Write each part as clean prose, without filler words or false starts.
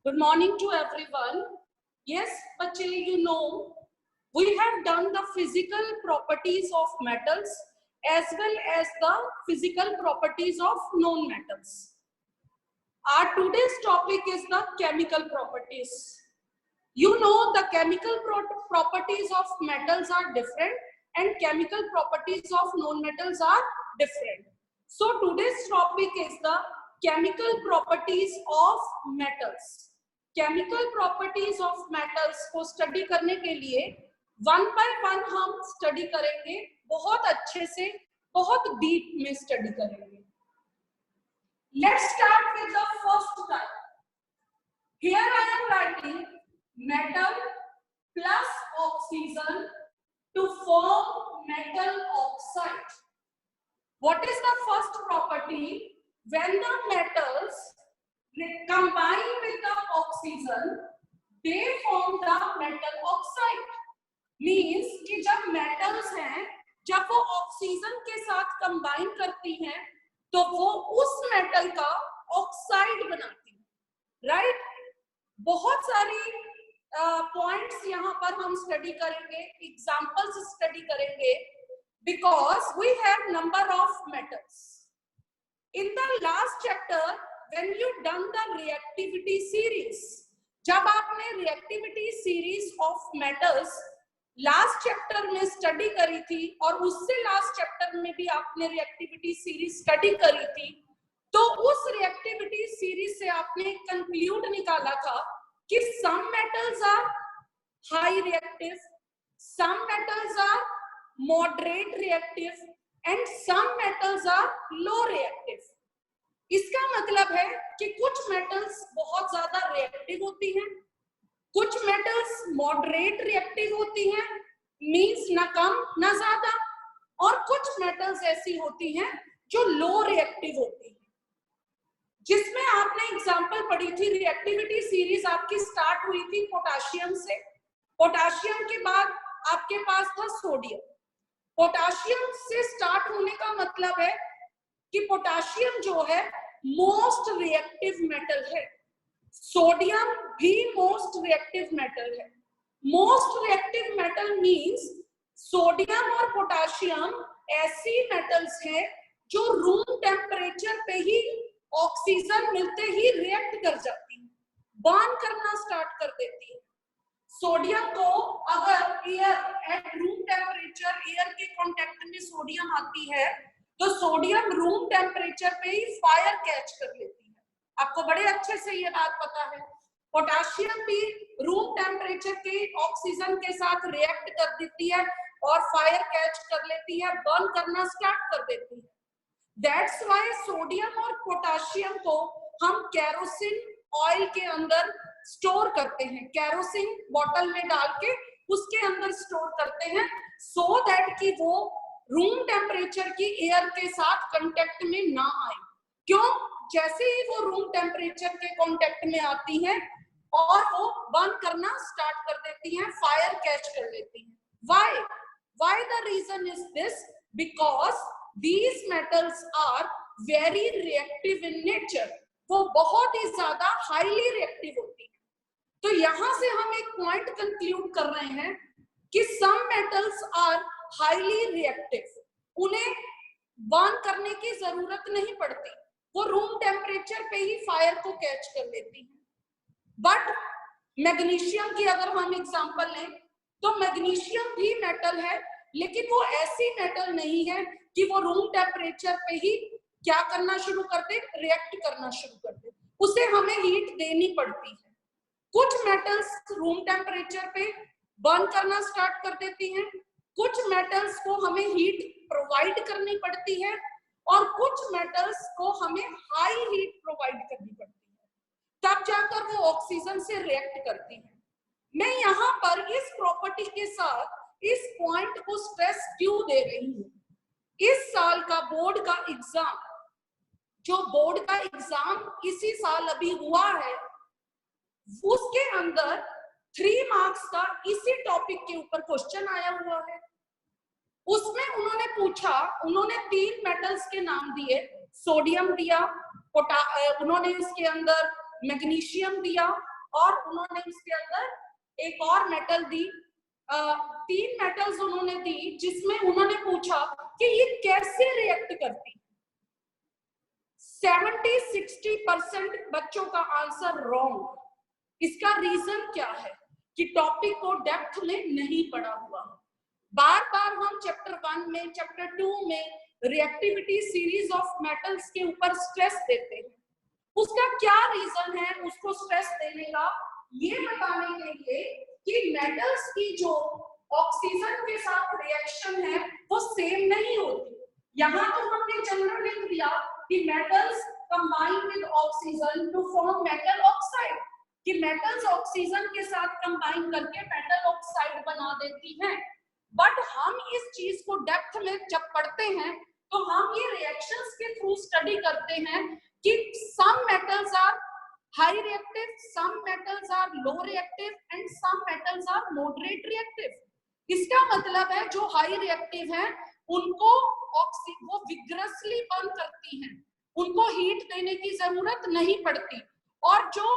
Good morning to everyone. Yes, बच्चे, you know, we have done the physical properties of metals as well as the physical properties of known metals. Our today's topic is the chemical properties. You know, the chemical properties of metals are different and chemical properties of known metals are different. So today's topic is the chemical properties of metals. Chemical properties of metals को study करने के लिए one by one हम study करेंगे, बहुत अच्छे से, बहुत डीप में स्टडी करेंगे. Let's start with the first type. Here I am writing metal plus oxygen to form metal oxide. What is the first property? When the metals combine with the oxygen, they form the metal oxide. Means कि जब metals हैं, जब वो oxygen के साथ combine करती हैं, तो वो उस मेटल का ऑक्साइड बनाती है, राइट? बहुत सारी पॉइंट्स यहाँ पर हम स्टडी करेंगे, एग्जांपल्स स्टडी करेंगे, because we have number of metals. In the last chapter when you done the reactivity series, जब आपने reactivity series of metals last chapter में study करी थी और उससे last chapter में भी आपने reactivity series study करी थी, तो उस reactivity series से आपने conclude निकाला था कि some metals are high reactive, some metals are moderate reactive and some metals are low reactive. इसका मतलब है कि कुछ मेटल्स बहुत ज्यादा रिएक्टिव होती हैं, कुछ मेटल्स मॉडरेट रिएक्टिव होती हैं, मींस ना कम ना ज्यादा, और कुछ मेटल्स ऐसी होती हैं जो लो रिएक्टिव होती हैं. जिसमें आपने एग्जांपल पढ़ी थी, रिएक्टिविटी सीरीज आपकी स्टार्ट हुई थी पोटाशियम से. पोटाशियम के बाद आपके पास था सोडियम. पोटाशियम से स्टार्ट होने का मतलब है कि पोटाशियम जो है मोस्ट रिएक्टिव मेटल है, सोडियम भी मोस्ट रिएक्टिव मेटल है. Most reactive metal means sodium और पोटाशियम ऐसी मेटल्स हैं जो रूम टेम्परेचर पे ही ऑक्सीजन मिलते ही रिएक्ट कर जाती है, बर्न करना स्टार्ट कर देती है. सोडियम को अगर air at room temperature, air के कांटेक्ट में सोडियम आती है, तो सोडियम रूम टेम्परेचर पे ही फायर कैच कर लेती है. आपको बड़े अच्छे से ये बात पता है. पोटाशियम भी रूम टेम्परेचर के ऑक्सीजन के साथ रिएक्ट कर देती है और फायर कैच कर लेती है, बर्न करना स्टार्ट कर देती है. दैट्स व्हाई सोडियम और पोटाशियम को हम केरोसिन ऑयल के अंदर स्टोर करते हैं, केरोसिन बॉटल में डाल के उसके अंदर स्टोर करते हैं, सो दैट कि वो रूम टेम्परेचर की एयर के साथ कांटेक्ट में ना आए. क्यों? जैसे ही वो रूम टेम्परेचर के कांटेक्ट में आती हैं और वो बर्न करना स्टार्ट कर देती हैं, फायर कैच कर लेती हैं. Why the reason is this? Because these metals are very reactive in nature. वो बहुत ही ज्यादा हाईली रिएक्टिव होती है. तो यहां से हम एक पॉइंट कंक्लूड कर रहे हैं कि some metals are highly reactive. उन्हें बर्न करने की जरूरत नहीं पड़ती, वो रूम टेम्परेचर पे ही फायर को कैच कर लेती हैं. बट मैग्नीशियम की अगर हम एग्जांपल लें, तो मैग्नीशियम भी मेटल है, लेकिन वो ऐसी मेटल नहीं है कि वो रूम टेम्परेचर पे ही क्या करना शुरू कर दे, रिएक्ट करना शुरू कर दे. उसे हमें हीट देनी पड़ती है. कुछ मेटल्स रूम टेम्परेचर पे बर्न करना स्टार्ट कर देती हैं, कुछ मेटल्स को हमें हीट प्रोवाइड करनी पड़ती है और कुछ मेटल्स को हमें हाई हीट प्रोवाइड करनी पड़ती है, तब जाकर वो ऑक्सीजन से रिएक्ट करती है. मैं यहाँ पर इस प्रॉपर्टी के साथ इस पॉइंट को स्ट्रेस क्यों दे रही हूँ? इस साल का बोर्ड का एग्जाम, जो बोर्ड का एग्जाम इसी साल अभी हुआ है, उसके अंदर 3 मार्क्स का इसी टॉपिक के ऊपर क्वेश्चन आया हुआ है. उसमें उन्होंने पूछा, उन्होंने 3 मेटल्स के नाम दिए, सोडियम दिया, उन्होंने उसके अंदर मैग्नीशियम दिया और उन्होंने उसके अंदर एक और मेटल दी, 3 मेटल्स उन्होंने दी, जिसमें उन्होंने पूछा कि ये कैसे रिएक्ट करती है। 70-60% बच्चों का आंसर रॉन्ग। इसका रीजन क्या है कि टॉपिक को डेप्थ में नहीं पढ़ा हुआ। बार बार हम चैप्टर 1 में, चैप्टर 2 में रिएक्टिविटी सीरीज ऑफ मेटल्स के ऊपर स्ट्रेस देते हैं। उसका क्या रीजन है उसको स्ट्रेस देने का? ये बताने के लिए कि मेटल्स की जो ऑक्सीजन के साथ रिएक्शन है वो सेम नहीं होती। यहाँ तो हमने जनरल लिख दिया कि metals combine with oxygen to form metal oxide, कि मेटल्स ऑक्सीजन के साथ कंबाइन करके मेटल ऑक्साइड बना देती हैं। बट हम इस चीज को डेप्थ में जब पढ़ते हैं तो हम ये रिएक्शंस के थ्रू स्टडी करते हैं कि some metals are high reactive, some metals are low reactive and some metals are moderate reactive। इसका मतलब है जो हाई रिएक्टिव हैं उनको वो विग्रसली बर्न करती हैं, उनको हीट देने की जरूरत नहीं पड़ती। और जो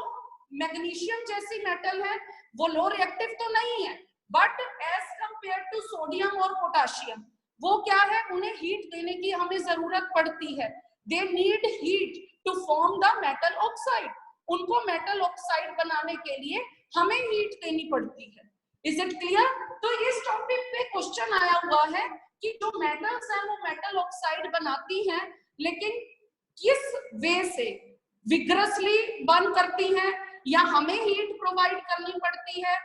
मैग्नीशियम जैसी मेटल है वो लो रिएक्टिव तो नहीं है, but as compare to sodium और पोटाशियम वो क्या है, उन्हें हीट देने की हमें जरूरत पड़ती है। They need heat to form the metal oxide. उनको मेटल ऑक्साइड बनाने के लिए हमें हीट देनी पड़ती है। Is it clear? तो इस टॉपिक पे क्वेश्चन आया हुआ है कि जो मेटल्स हैं वो मेटल ऑक्साइड बनाती हैं, लेकिन किस वे से? विग्रसली बर्न करती हैं या हमें हीट प्रोवाइड करनी पड़ती है?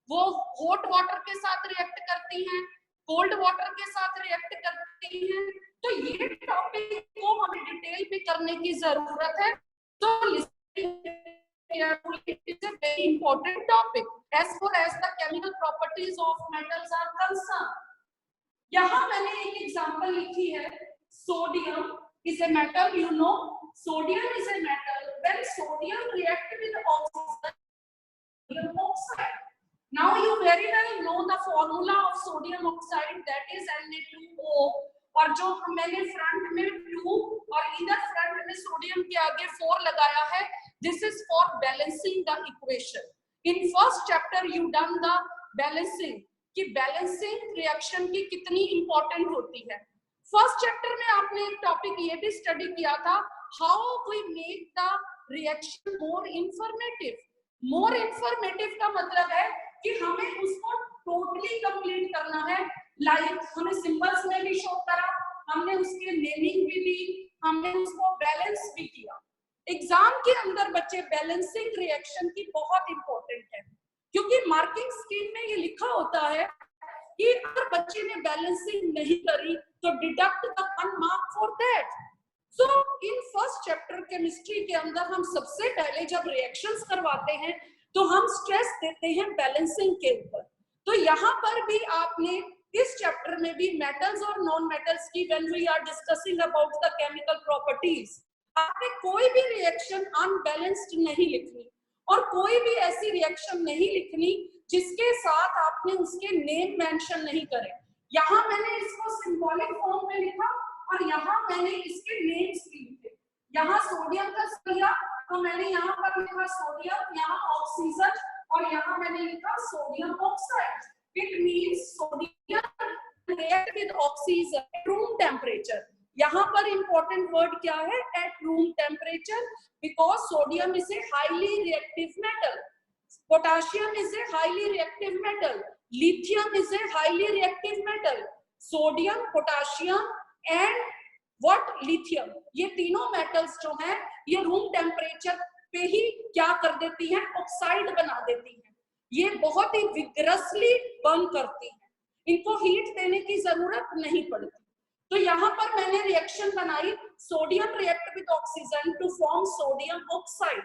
वो हॉट वाटर के साथ रिएक्ट करती हैं, कोल्ड वाटर के साथ रिएक्ट करती हैं। तो ये टॉपिक को हमें डिटेल में करने की जरूरत है। तो it's a very important topic as far as the chemical properties of metals are concerned। यहाँ मैंने एक एग्जांपल लिखी है, sodium is a metal, you know, sodium is a metal। When sodium react with oxygen, sodium oxide। Now you very well know the formula of sodium oxide, that is Na2O। और जो मैंने front में 2 और इधर front में sodium के आगे 4 लगाया है, this is for balancing the equation. In first chapter you done the balancing, कि बैलेंसिंग रिएक्शन की कितनी इंपॉर्टेंट होती है। फर्स्ट चैप्टर में आपने एक टॉपिक ये भी स्टडी किया था, how we make the reaction more informative. More informative का मतलब है कि हमें उसको टोटली कंप्लीट करना है। लाइक हमें सिंबल्स में भी शो करा, हमने उसके नेमिंग भी दी, हमने उसको बैलेंस भी किया। एग्जाम के अंदर बच्चे बैलेंसिंग रिएक्शन की बहुत इंपॉर्टेंट है, क्योंकि मार्किंग स्कीम में ये लिखा होता है कि अगर बच्चे ने बैलेंसिंग नहीं करी तो deduct the 1 mark for that. So in first chapter chemistry के अंदर हम सबसे पहले जब रिएक्शंस करवाते हैं तो हम स्ट्रेस देते हैं बैलेंसिंग के ऊपर। तो यहाँ पर भी आपने इस चैप्टर में भी मेटल्स और नॉन मेटल्स की when we are discussing about the chemical properties, आपने कोई भी रिएक्शन अनबैलेंस्ड नहीं लिखनी और कोई भी ऐसी रिएक्शन नहीं लिखनी जिसके साथ आपने उसके नेम मेंशन नहीं करे। यहाँ मैंने इसको सिंबॉलिक फॉर्म में लिखा और यहाँ मैंने इसके नेम्स भी लिखे। यहाँ सोडियम का लिया तो मैंने यहाँ पर लिखा सोडियम, यहाँ ऑक्सीजन और यहाँ मैंने लिखा sodium oxide. It means sodium react with oxygen at room temperature। यहाँ पर important word क्या है? At room temperature, because sodium is a highly reactive metal, potassium is a highly reactive metal, lithium is a highly reactive metal। sodium, potassium and what? lithium, ये तीनों metals जो हैं ये room temperature पे ही क्या कर देती हैं? ऑक्साइड बना देती हैं। ये बहुत ही विग्रसली बर्न करती हैं, इनको हीट देने की जरूरत नहीं पड़ती। तो यहाँ पर मैंने रिएक्शन बनाई, sodium react with oxygen to form sodium oxide.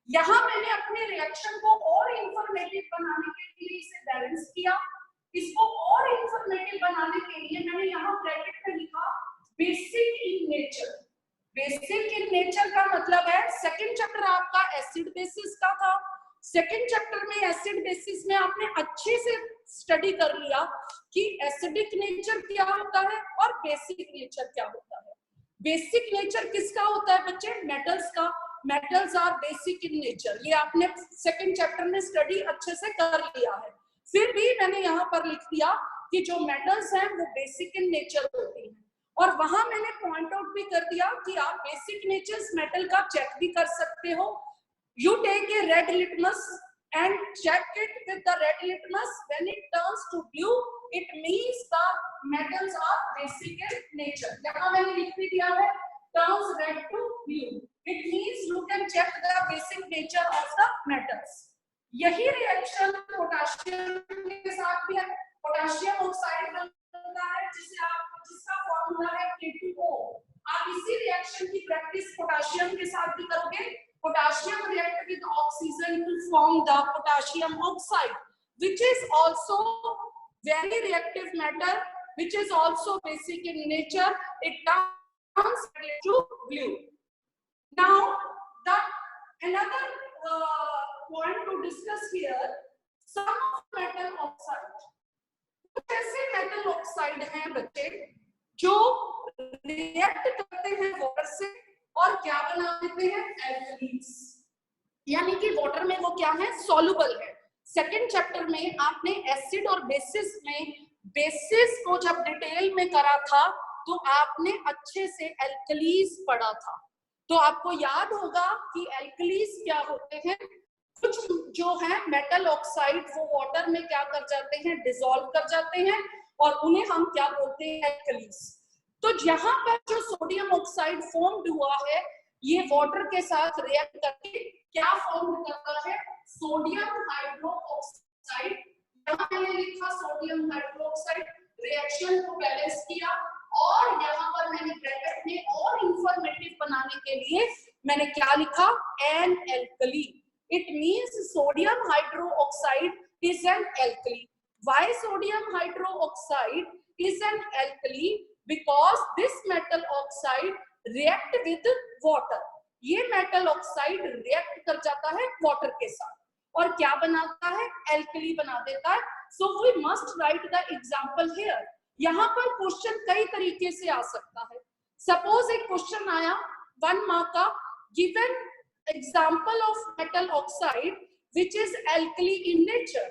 यहाँ मैंने अपने रिएक्शन को और इंफॉर्मेटिव बनाने के लिए इसे बैलेंस किया। इसको और इंफॉर्मेटिव बनाने के लिए मैंने यहाँ ब्रैकेट में लिखा basic in nature. Basic in nature का मतलब है सेकंड चैप्टर आपका एसिड बेसिस का था। सेकंड चैप्टर में एसिड बेसिस में आपने अच्छे से स्टडी कर लिया कि एसिडिक नेचर क्या होता है और बेसिक नेचर क्या होता है। बेसिक नेचर किसका होता है बच्चे? मेटल्स का। Metals are basic in nature. ये आपने सेकंड चैप्टर में स्टडी अच्छे से कर लिया है, फिर भी मैंने यहाँ पर लिख दिया कि जो मेटल्स हैं वो बेसिक इन नेचर होती हैं। और वहां मैंने पॉइंट आउट भी कर दिया कि आप बेसिक नेचर्स मेटल का चेक भी कर सकते हो। You take a red litmus and check it with the red litmus. When it turns to blue, it means the metals are basic in nature. यहाँ मैंने लिख भी दिया है turns red to blue. It means you can check the basic nature of the metals. यही reaction potassium के साथ भी है। पोटेशियम ऑक्साइड बनता है जिसका फॉर्मूला है K2O। आप इसी रिएक्शन की प्रैक्टिस पोटेशियम के साथ भी करोगे। Potassium react with oxygen to form the potassium oxide, which is also very reactive metal, which is also basic in nature. It turns to blue. Now, another point to discuss here, some metal oxide. कुछ ऐसे metal oxide हैं बच्चे जो react करते हैं water से और क्या बना देते हैं एल्कलीन्स, यानी कि वाटर में वो क्या है सॉल्युबल है। सेकंड चैप्टर में आपने एसिड और बेसिस में बेसिस को जब डिटेल में करा था तो आपने अच्छे से एल्कलीज पढ़ा था, तो आपको याद होगा कि एल्कलीज क्या होते हैं। कुछ जो है मेटल ऑक्साइड वो वाटर में क्या कर जाते हैं डिसॉल्व कर जाते हैं और उन्हें हम क्या बोलते हैं एल्कलीज। तो यहाँ पर जो सोडियम ऑक्साइड फॉर्म्ड हुआ है ये वाटर के साथ रिएक्ट करके क्या फॉर्म करता है सोडियम हाइड्रोक्साइड। यहाँ मैंने लिखा सोडियम हाइड्रोक्साइड, रिएक्शन को बैलेंस किया और यहाँ पर मैंने ब्रैकेट में और इंफॉर्मेटिव बनाने के लिए मैंने क्या लिखा an alkali. It means sodium hydroxide is an alkali. Why sodium hydroxide is an alkali? Because this metal oxide react with water. ये metal oxide react कर जाता है water के साथ और क्या बनाता है alkali बना देता है। So we must write the example here. यहाँ पर क्वेश्चन कई तरीके से आ सकता है। Suppose एक क्वेश्चन आया 1 mark का, given example of metal oxide which is alkali in nature,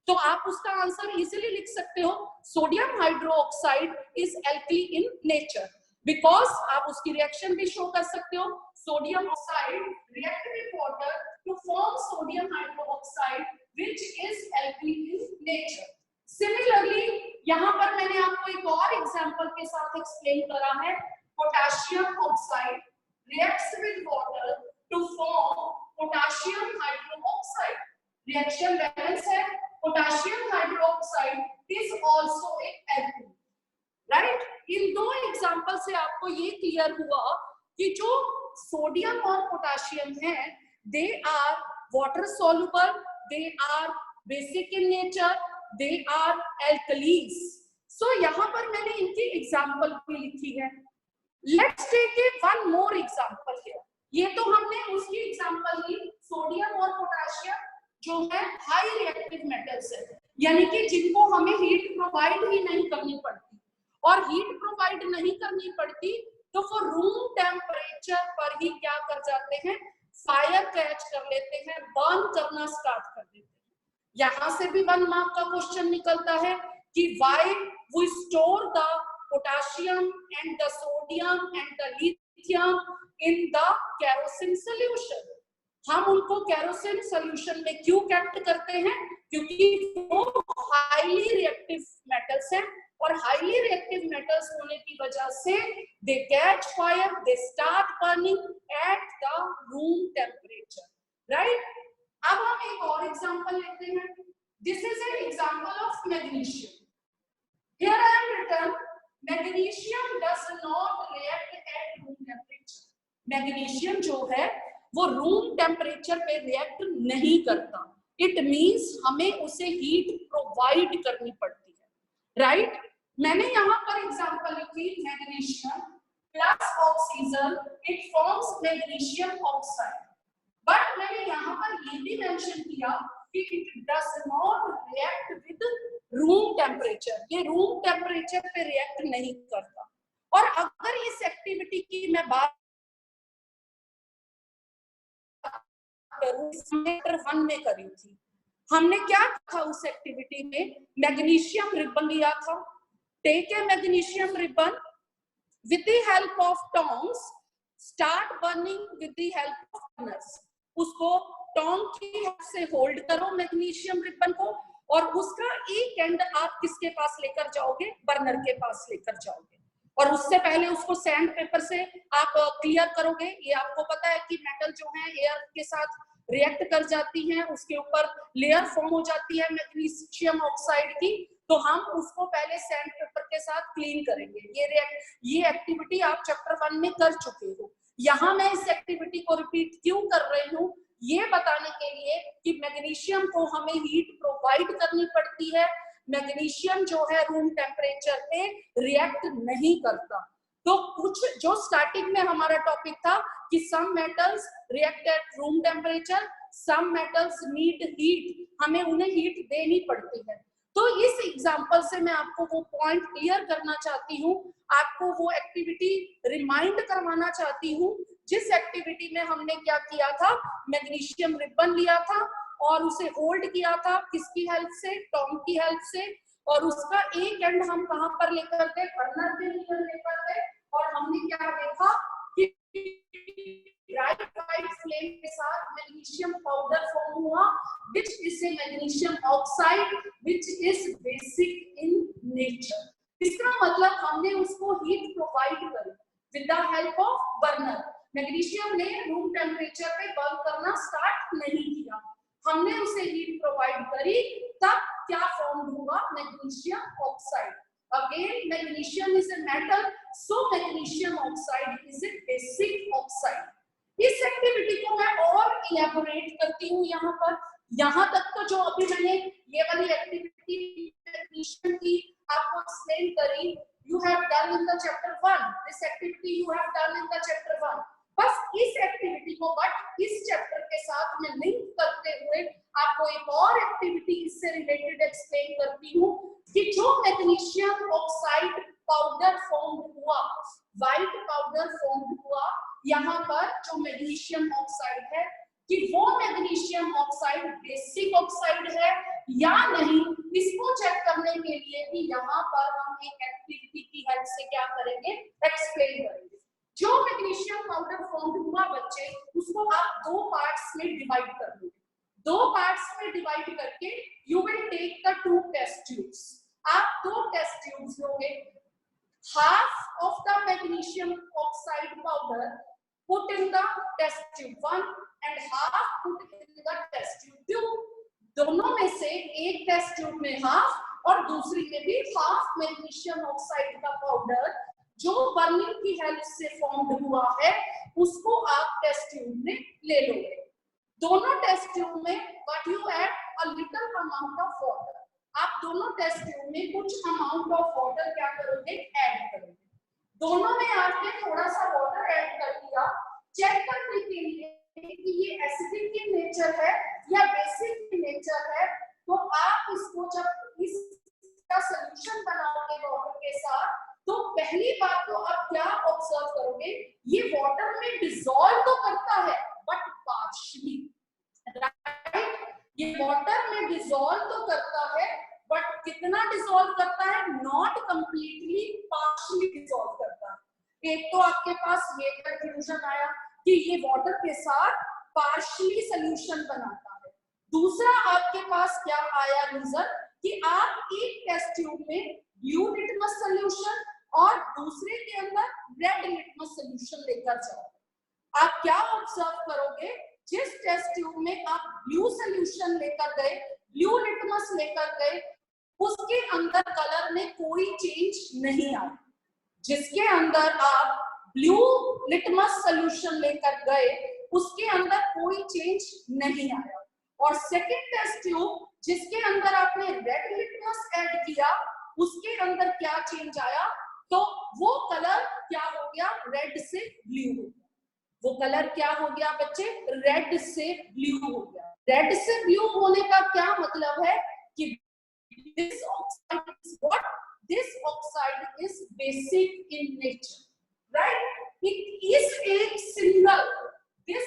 तो आप उसका आंसर इजीली लिख सकते हो sodium hydroxide is alkali in nature, because आप उसकी रिएक्शन भी शो कर सकते हो। Sodium oxide react with water to form sodium hydroxide which is alkali in nature. Similarly यहाँ पर मैंने आपको एक और एग्जांपल के साथ एक्सप्लेन करा है। Potassium oxide reacts with water to form potassium hydroxide. Reaction balance है। Potassium hydroxide is also a alkali, right? इन दो एग्जांपल से आपको ये क्लियर हुआ कि जो सोडियम और पोटेशियम है they are water soluble, they are basic in nature, they are alkalis. So यहाँ पर मैंने इनकी एग्जांपल भी लिखी है। Let's take a one more example here. ये तो हमने उसकी एग्जांपल ली सोडियम और पोटेशियम जो है हाई रिएक्टिव मेटल्स है, यानी कि जिनको हमें हीट प्रोवाइड ही नहीं करनी पड़ती, और हीट प्रोवाइड नहीं करनी पड़ती तो वो रूम टेम्परेचर पर ही क्या कर जाते हैं फायर कैच कर लेते हैं, बर्न करना स्टार्ट कर देते हैं। यहां से भी 1 मार्क का क्वेश्चन निकलता है कि why we store the potassium and the sodium and the lithium in the kerosene solution. हम उनको केरोसिन सॉल्यूशन में क्यों कैप्ट करते हैं? क्योंकि वो हाईली रिएक्टिव मेटल्स हैं और हाईली रिएक्टिव मेटल्स होने की वजह से they catch fire, they start burning at the room temperature, right? अब हम एक और एग्जांपल लेते हैं। This is an example of magnesium. Here I am written magnesium does not react at room temperature. Magnesium जो है वो रूम टेम्परेचर पे रिएक्ट नहीं करता। इट मींस हमें उसे हीट प्रोवाइड करनी पड़ती है, राइट? मैंने यहाँ पर एग्जांपल लिखी magnesium plus oxygen, it forms magnesium oxide. But मैंने यहाँ पर ये भी मेंशन किया कि it does not react with room temperature. ये रूम टेम्परेचर पे रिएक्ट नहीं करता। और अगर इस एक्टिविटी की मैं बात करूं, चैप्टर 1 में करी थी। हमने क्या था उस एक्टिविटी में, मैग्नीशियम रिबन लिया था। Take a magnesium ribbon with the help of tongs, start burning with the help of burners। उसको टोंग की हेल्प से होल्ड करो मैग्नीशियम रिबन को, और उसका एक एंड आप किसके पास लेकर जाओगे, बर्नर के पास लेकर जाओगे। और उससे पहले उसको सैंड पेपर से आप क्लियर करोगे। ये आपको पता है कि मेटल जो है एयर के साथ रिएक्ट कर जाती है, उसके ऊपर लेयर फॉर्म हो जाती है मैग्नीशियम ऑक्साइड की, तो हम उसको पहले सैंड पेपर के साथ क्लीन करेंगे। ये एक्टिविटी आप चैप्टर 1 में कर चुके हो। यहाँ मैं इस एक्टिविटी को रिपीट क्यों कर रही हूँ, ये बताने के लिए कि मैग्नीशियम को हमें हीट प्रोवाइड करनी पड़ती है। मैग्नीशियम जो है रूम टेम्परेचर पे रिएक्ट नहीं करता। तो कुछ जो स्टार्टिंग में हमारा टॉपिक था कि some metals react at room temperature, some metals need heat, हमें उन्हें हीट देनी पड़ती है। तो इस एग्जांपल से मैं आपको वो पॉइंट क्लियर करना चाहती हूँ, आपको वो एक्टिविटी रिमाइंड करवाना चाहती हूँ, जिस एक्टिविटी में हमने क्या किया था, मैग्नीशियम रिबन लिया था और उसे होल्ड किया था किसकी हेल्प से, टोंग की हेल्प से, और उसका एक एंड हम कहां पर लेकर गए, बर्नर के ऊपर लेकर गए, और हमने क्या देखा कि ब्राइट वाइट फ्लेम के साथ मैग्नीशियम पाउडर फॉर्म हुआ, which is a magnesium oxide which is basic in nature। इसका मतलब हमने उसको हीट प्रोवाइड करी with the help of burner. Magnesium ने रूम टेम्परेचर पे बर्न करना स्टार्ट नहीं किया, हमने उसे हीट प्रोवाइड करी, तब क्या फॉर्म हुआ, magnesium oxide. Again magnesium is a metal, so magnesium oxide is a basic oxide. इस एक्टिविटी को मैं और इलैबोरेट करती हूँ यहाँ पर। यहाँ तक तो जो अभी मैंने ये वाली एक्टिविटी मैग्नीशियम की आपको एक्सप्लेन करी, you have done in the chapter 1, this activity you have done in the chapter 1। बस इस एक्टिविटी को बट इस चैप्टर के साथ मैं लिंक करते हुए आपको एक और एक्टिविटी इससे रिलेटेड एक्सप्लेन करती हूँ कि जो मैग्नीशियम ऑक्साइड पाउडर फॉर्म हुआ, व्हाइट पाउडर फॉर्म हुआ यहाँ पर, जो मैग्नीशियम ऑक्साइड है, कि वो मैग्नीशियम ऑक्साइड बेसिक ऑक्साइड है या नहीं, इसको चेक करने के लिए भी यहाँ पर हम एक एक्टिविटी की हेल्प से क्या करेंगे, एक्सप्लेन करेंगे। जो मैग्नीशियम पाउडर फॉर्म हुआ बच्चे, उसको आप दो पार्ट्स में डिवाइड कर लो। दो पार्ट्स में डिवाइड करके you will take the 2 test tubes. आप 2 टेस्ट ट्यूब्स लोगे, half of the magnesium oxide powder put in the test tube 1 and half put in the test tube 2। दोनों में से एक टेस्ट ट्यूब में हाफ और दूसरी में भी हाफ मैग्नीशियम ऑक्साइड का पाउडर जो बर्निंग की हेल्प से फॉर्म्ड हुआ है, उसको आप टेस्ट ट्यूब में ले लोगे। दोनों टेस्ट ट्यूब में what you add, a little amount of water. आप दोनों टेस्ट ट्यूब में कुछ अमाउंट ऑफ वाटर क्या करोगे, ऐड करोगे। दोनों में आपने थोड़ा सा वाटर ऐड कर दिया, चेक करने के लिए कि ये एसिडिक इन नेचर है या बेसिक इन नेचर है। तो आप इसको जब इसका सॉल्यूशन बनाओगे वाटर के साथ, तो पहली बात तो आप क्या ऑब्जर्व करोगे, ये वाटर में डिसॉल्व तो करता है बट पार्शियली, राइट। ये वाटर में डिसॉल्व तो करता है बट कितना डिसॉल्व करता है, नॉट कंप्लीटली, पार्शियली डिसॉल्व करता है। एक तो आपके पास ये कंक्लूजन आया कि ये वाटर के साथ पार्शियली सॉल्यूशन बनाता है। दूसरा आपके पास क्या आया रीजन कि आप एक टेस्ट ट्यूब में ब्लू लिटमस सॉल्यूशन और दूसरे के अंदर रेड लिटमस सॉल्यूशन लेकर जाओ। आप क्या ऑब्जर्व करोगे, जिस टेस्ट ट्यूब में आप ब्लू सॉल्यूशन लेकर गए, ब्लू लिटमस लेकर गए, उसके अंदर कलर में कोई चेंज नहीं आया। जिसके अंदर आप ब्लू लिटमस सॉल्यूशन लेकर गए, उसके अंदर कोई चेंज नहीं आया। और सेकंड टेस्ट ट्यूब जिसके अंदर आपने रेड लिटमस ऐड किया, उसके अंदर क्या चेंज आया, तो वो कलर क्या हो गया, रेड से ब्लू हो गया। वो कलर क्या हो गया बच्चे, रेड से ब्लू हो गया। रेड से ब्लू होने का क्या मतलब है कि this oxide is what, this oxide is basic in nature, right? It is a single, this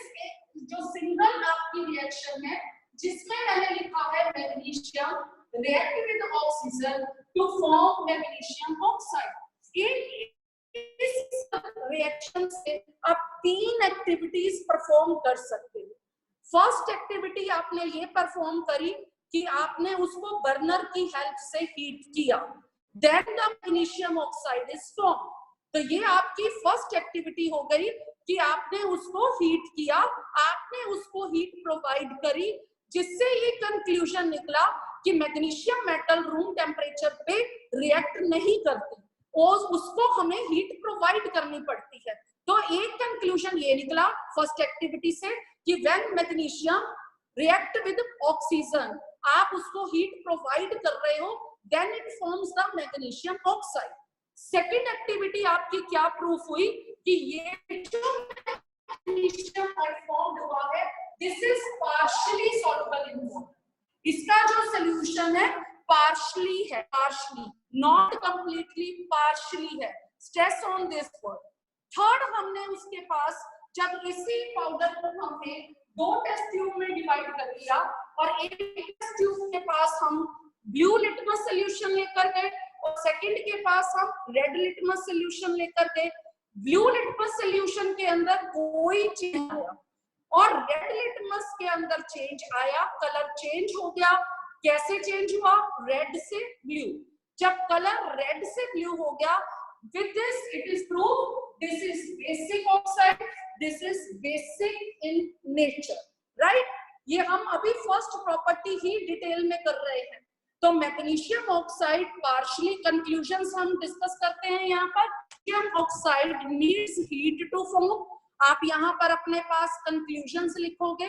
जो सिंगल आपकी रिएक्शन है जिसमें मैंने लिखा है magnesium react with oxygen to form magnesium oxide. इस रिएक्शन से आप 3 एक्टिविटीज परफॉर्म कर सकते हो। फर्स्ट एक्टिविटी आपने ये परफॉर्म करी कि आपने उसको बर्नर की हेल्प से हीट किया, then the magnesium oxide is form. तो ये आपकी फर्स्ट एक्टिविटी हो गई कि आपने उसको हीट किया, आपने उसको हीट प्रोवाइड करी, जिससे ये कंक्लूजन निकला कि मैग्नीशियम मेटल रूम टेम्परेचर पे रिएक्ट नहीं करती और उसको हमें हीट प्रोवाइड करनी पड़ती है। तो एक कंक्लूजन ये निकला फर्स्ट एक्टिविटी से कि when magnesium react with oxygen, आप उसको हीट प्रोवाइड कर रहे हो, then it forms the magnesium oxide. Second activity आपकी क्या प्रूफ हुई कि ये जो मैग्नीशियम फॉर्म हुआ है this is partially soluble in water. इसका जो सोल्यूशन है पार्शियली है, पार्शियली नॉट कंप्लीटली, पार्शियली है। Stress on this word. Third, हमने उसके पास जब इसी पाउडर को हमने 2 टेस्ट ट्यूब में डिवाइड कर दिया और एक टेस्ट ट्यूब के पास हम ब्लू लिटमस सॉल्यूशन लेकर गए और सेकंड के पास हम रेड लिटमस सॉल्यूशन लेकर गए। ब्लू लिटमस सॉल्यूशन के अंदर कोई चेंज आया और रेड लिटमस के अंदर चेंज आया, कलर चेंज हो गया। कैसे चेंज हुआ? रेड से ब्लू। जब कलर रेड से ब्लू हो गया, with this it is proved this is basic oxide, this is basic in nature, right? ये हम अभी फर्स्ट प्रॉपर्टी ही डिटेल में कर रहे हैं। तो मैग्नीशियम ऑक्साइड पार्शियली, कंक्लूजन्स हम डिस्कस करते हैं यहाँ पर। Magnesium oxide needs heat to form. आप यहाँ पर अपने पास कंक्लूजन्स लिखोगे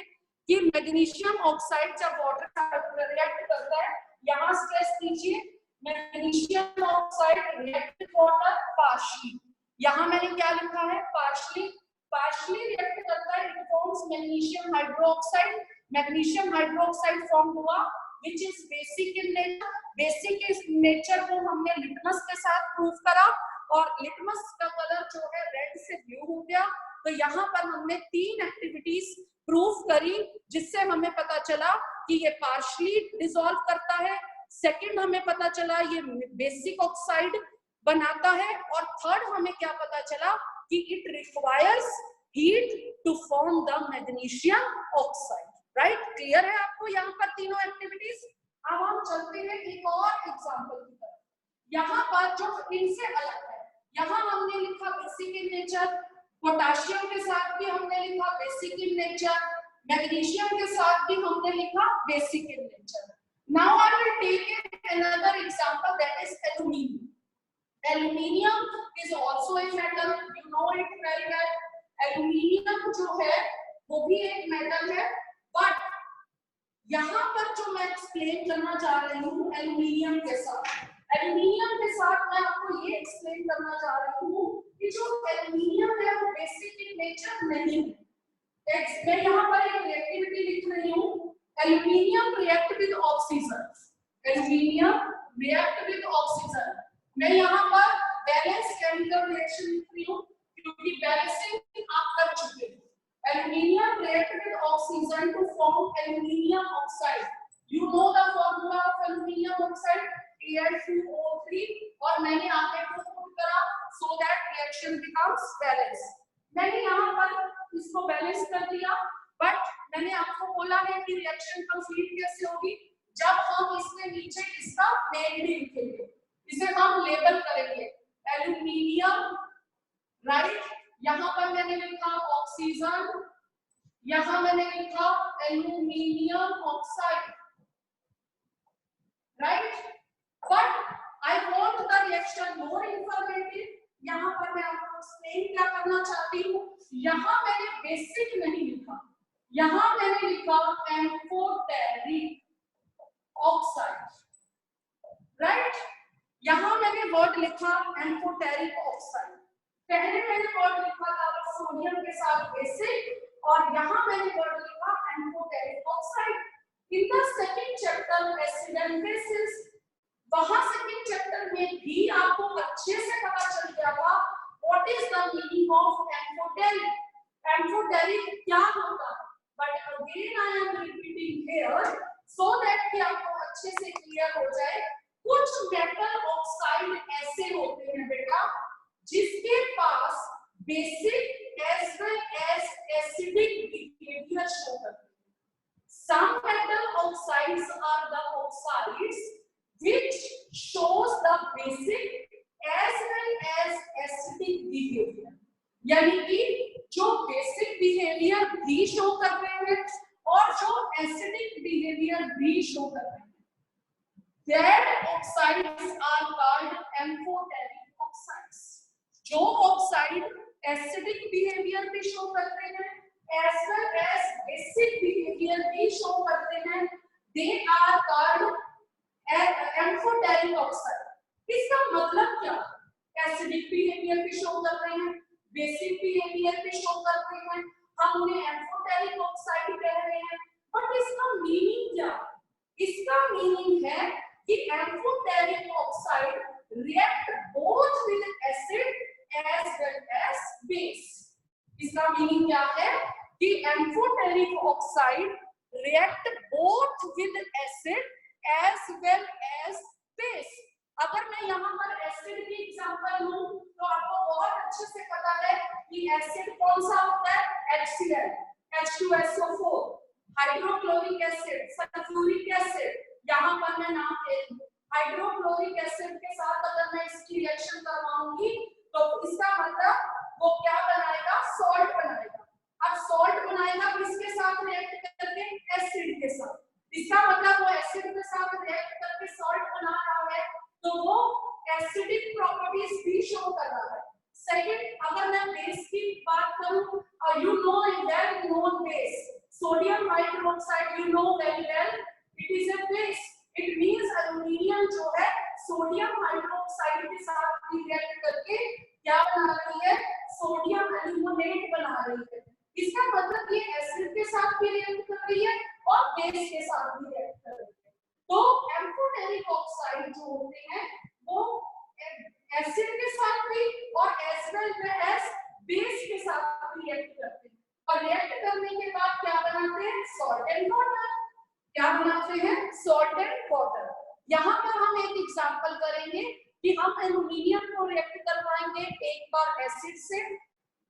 कि मैग्नीशियम ऑक्साइड जब वाटर से रिएक्ट करता है, यहाँ स्ट्रेस दीजिए magnesium oxide react water partially. यहाँ मैंने क्या लिखा है? पार्शियली। पार्शियली रिएक्ट करता है, it forms magnesium hydroxide. Magnesium hydroxide form हुआ which is basic in nature। Basic in nature को हमने लिटमस के साथ प्रूव करा और लिटमस का कलर जो है रेड से ब्लू हो गया। तो यहाँ पर हमने 3 एक्टिविटीज प्रूव करी जिससे हमें पता चला कि ये पार्शियली डिसॉल्व करता है, सेकंड हमें पता चला ये बेसिक ऑक्साइड बनाता है और थर्ड हमें क्या पता चला कि it requires heat to form the magnesium oxide. Right? Clear है आपको यहाँ पर तीनों एक्टिविटीज? अब हम चलते हैं एक और एग्जांपल की तरफ। यहाँ पर जो इनसे अलग है, यहाँ हमने लिखा बेसिक इन नेचर, पोटेशियम के साथ भी हमने लिखा बेसिक इन नेचर, मैग्नीशियम के साथ भी हमने लिखा basic in nature. Now I will take another example, that is aluminium. Aluminium is also a metal, you know it very well. Aluminium जो है वो भी एक मेटल है, बट यहाँ पर जो मैं एक्सप्लेन करना चाह रही हूँ एल्यूमिनियम के साथ मैं आपको ये एक्सप्लेन करना चाह रही हूँ कि जो एल्यूमिनियम है वो बेसिक इन नेचर नहीं है। मैं यहाँ पर एक रिएक्टिविटी लिख रही हूँ, aluminium react with oxygen. Aluminium react with oxygen. मैं यहाँ पर बैलेंस केमिकल रिएक्शन लिख रही हूँ क्योंकि बैलेंसिंग आप कर चुके हैं। Aluminium react with oxygen to form aluminium oxide. You know the formula of aluminium oxide, Al2O3, और मैंने आगे पुट करा so that reaction becomes balanced. मैंने यहाँ पर इसको बैलेंस कर दिया, बट मैंने आपको बोला है कि रिएक्शन कंप्लीट कैसे होगी जब हम इसके नीचे इसका नेम भी लिखेंगे, इसे हम लेबल करेंगे एल्यूमिनियम, राइट? यहाँ पर मैंने लिखा ऑक्सीजन, यहाँ मैंने लिखा aluminium oxide, right? But I want the reaction more informative. यहाँ पर मैं आपको एक्सप्लेन क्या करना चाहती हूँ, यहाँ मैंने बेसिक नहीं लिखा, यहाँ मैंने लिखा एम्फोटेरिक ऑक्साइड, राइट? यहाँ मैंने वर्ड लिखा एम्फोटेरिक ऑक्साइड। पहले मैंने वर्ड लिखा था सोडियम के साथ बेसिक और यहाँ मैंने वर्ड लिखा amphoteric oxide. In the second chapter acid and bases, वहां सेकंड चैप्टर में भी आपको अच्छे से पता चल गया था what is the meaning of amphoteric. Amphoteric क्या होता है? But again I am repeating here so that कि आपको अच्छे से क्लियर हो जाए। कुछ मेटल ऑक्साइड ऐसे होते हैं बेटा जिसके पास basic as well as acidic behaviour show करते हैं। Some metal oxides are the oxides which shows the basic as well as acidic behavior, यानी कि जो बेसिक बिहेवियर भी शो कर रहे हैं और जो एसिडिक बिहेवियर भी शो कर रहे हैं। That oxides are called amphoteric oxides. जो ऑक्साइड एसिडिक बिहेवियर भी शो करते हैं as well as basic behavior भी शो करते हैं, they are called amphoteric oxide. इसका मतलब क्या? एसिडिक बिहेवियर भी शो कर रहे हैं, बेसिक बिहेवियर भी शो करते हैं, हम उन्हें एम्फोटेरिक ऑक्साइड कह रहे हैं। बट इसका मीनिंग क्या? इसका मीनिंग है कि amphoteric oxide react both with acid as well as base. इसका मीनिंग क्या है कि amphoteric oxide react both with acid as well as base. अगर मैं यहाँ पर एसिड की एग्जांपल लूं तो आपको बहुत अच्छे से पता है कि एसिड कौन सा होता है? HCl, H2SO4, hydrochloric acid, sulphuric acid. यहाँ पर मैं नाम ले लूं हाइड्रोक्लोरिक एसिड के साथ अगर मैं इसकी रिएक्शन करवाऊंगी तो इसका मतलब वो क्या बनाएगा? सॉल्ट बनाएगा। अब सॉल्ट बनाएगा किसके साथ रिएक्ट करके? एसिड के साथ। इसका मतलब वो एसिड के साथ रिएक्ट करके सॉल्ट बना रहा है तो वो एसिडिक प्रॉपर्टीज भी शो कर रहा है। सेकंड, अगर मैं बेस की बात करूं, you know A well known base sodium hydroxide, you know very well it is a base. It means aluminium जो है सोडियम हाइड्रोक्साइड के साथ रिएक्ट करके क्या बना रही है? सोडियम एल्यूमिनेट बना रही है। इसका मतलब ये एसिड के साथ भी रिएक्ट कर रही है और बेस के साथ भी रिएक्ट कर रही है। तो एम्फोटेरिक ऑक्साइड जो होते हैं वो एसिड के साथ भी और एज वेल एज बेस के साथ रिएक्ट करते हैं और रिएक्ट करने के बाद क्या बनाते हैं? Salt and water. क्या बनाते हैं? Salt and water. यहाँ पर हम एक एग्जांपल करेंगे कि हम एल्युमिनियम को रिएक्ट करवाएंगे एक बार एसिड से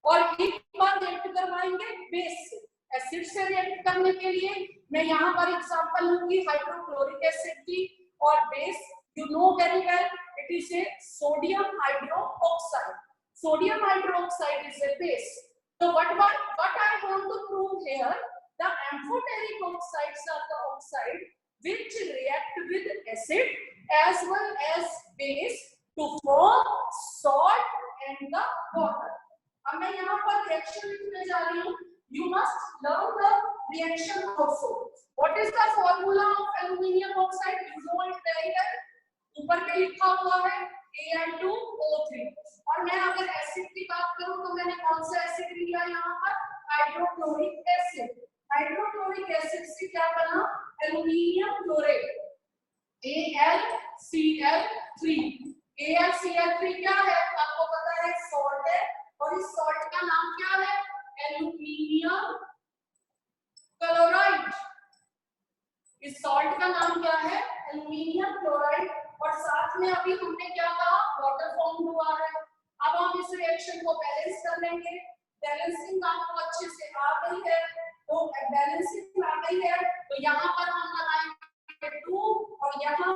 और एक बार रिएक्ट करवाएंगे बेस से। एसिड से रिएक्ट करने के लिए मैं यहाँ पर एग्जांपल लूंगी हाइड्रोक्लोरिक एसिड की और base you know very well it is a sodium hydroxide. Sodium hydroxide is a base. So what I want to prove here, the amphoteric oxides are the oxide which react with acid as well as base to form salt and the water. अब मैं यहाँ पर reaction लिखने जा रही हूँ. You must learn the reaction also. What is the formula of aluminium oxide? You know it very well. ऊपर पे लिखा हुआ है Al2O3 और मैं अगर एसिड की बात करूं तो मैंने कौन सा एसिड लिया यहाँ पर? Hydrochloric acid. हाइड्रोक्लोरिक एसिड से क्या बना? Aluminium chloride AlCl3। AlCl3 क्या है? आपको पता है सॉल्ट है और इस सॉल्ट का नाम क्या है? Aluminium chloride. इस सॉल्ट का नाम क्या है? Aluminium chloride. और साथ में अभी हमने क्या कहा? वाटर फॉर्म हुआ है। अब हम इस रिएक्शन को बैलेंस कर लेंगे। बैलेंसिंग आपको अच्छे से आ गई है तो बैलेंसिंग आ गई है तो यहाँ पर हम लगाएंगे 2 और यहाँ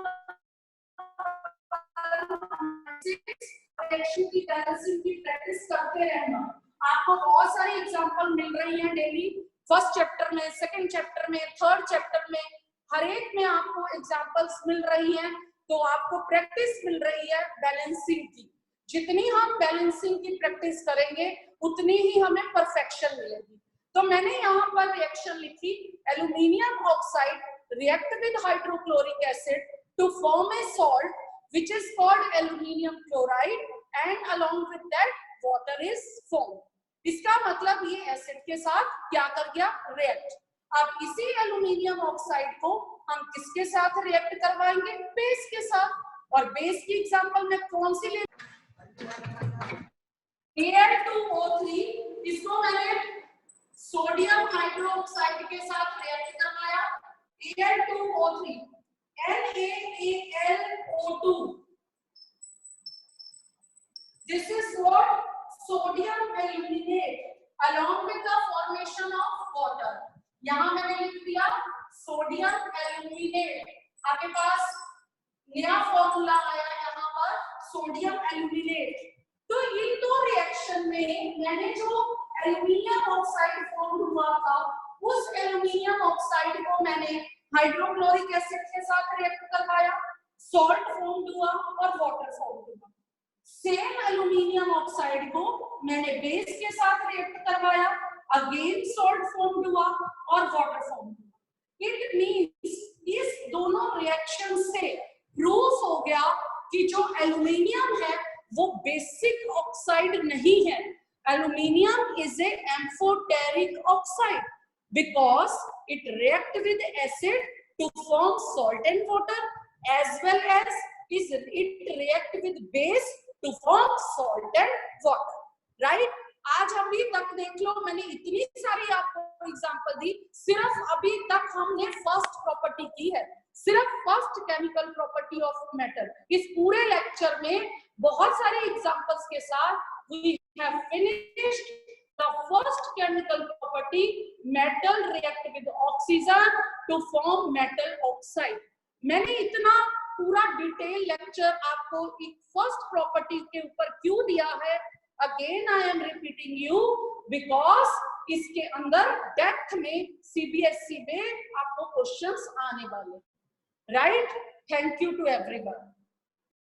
रिएक्शन की बैलेंसिंग की प्रैक्टिस करते रहना। आपको बहुत सारी एग्जांपल मिल रही हैं डेली, फर्स्ट चैप्टर में, सेकंड चैप्टर में, थर्ड चैप्टर में, हर एक में आपको एग्जांपल्स मिल रही हैं तो आपको प्रैक्टिस मिल रही है बैलेंसिंग की। जितनी हम बैलेंसिंग की प्रैक्टिस करेंगे उतनी ही हमें परफेक्शन मिलेगी। तो मैंने यहाँ पर रिएक्शन लिखी aluminium oxide react with hydrochloric acid to form a salt which is called aluminium chloride and along with that water is formed. इसका मतलब ये एसिड के साथ क्या कर गया? रिएक्ट। अब इसी एल्युमिनियम ऑक्साइड को हम किसके साथ रिएक्ट करवाएंगे? बेस के साथ। और बेस की एग्जांपल में कौन सी ले? Al2O3। इसको मैंने सोडियम हाइड्रोक्साइड के साथ रिएक्ट करवाया, Al2O3, NaAlO2. This is what sodium aluminate along with the formation of water. यहां मैंने लिख दिया सोडियम एल्यूमिनेट, आपके पास नया फॉर्मूला आया यहाँ पर सोडियम एल्यूमिनेट। तो इन दो रिएक्शन में मैंने जो एल्यूमिनियम ऑक्साइड फॉर्म हुआ था, उस एल्यूमिनियम ऑक्साइड को मैंने हाइड्रोक्लोरिक एसिड के साथ रिएक्ट करवाया, सॉल्ट फॉर्म हुआ और वाटर फॉर्म हुआ। सेम एल्यूमिनियम ऑक्साइड को मैंने बेस के साथ रिएक्ट करवाया, अगेन सॉल्ट फॉर्म हुआ और वाटर फॉर्म हुआ। इट मींस इस दोनों रिएक्शन से प्रूफ हो गया कि जो एल्यूमिनियम है वो बेसिक ऑक्साइड नहीं है। Aluminium is a amphoteric oxide because it react with acid to form salt and water, as well as it react with base to form salt and water, right? आज अभी तक देख लो मैंने इतनी सारी आपको एग्जांपल दी, सिर्फ अभी तक हमने फर्स्ट प्रॉपर्टी की है, सिर्फ first chemical property of metal. इस पूरे लेक्चर में बहुत सारे एग्जांपल्स के साथ we have finished the first chemical property, metal react with oxygen to form metal oxide. मैंने इतना पूरा डिटेल लेक्चर आपको एक फर्स्ट प्रॉपर्टी के ऊपर क्यों दिया है? Again I am repeating you because इसके अंदर डेप्थ में सीबीएसई में आपको क्वेश्चंस आने वाले, right? Thank you to everyone.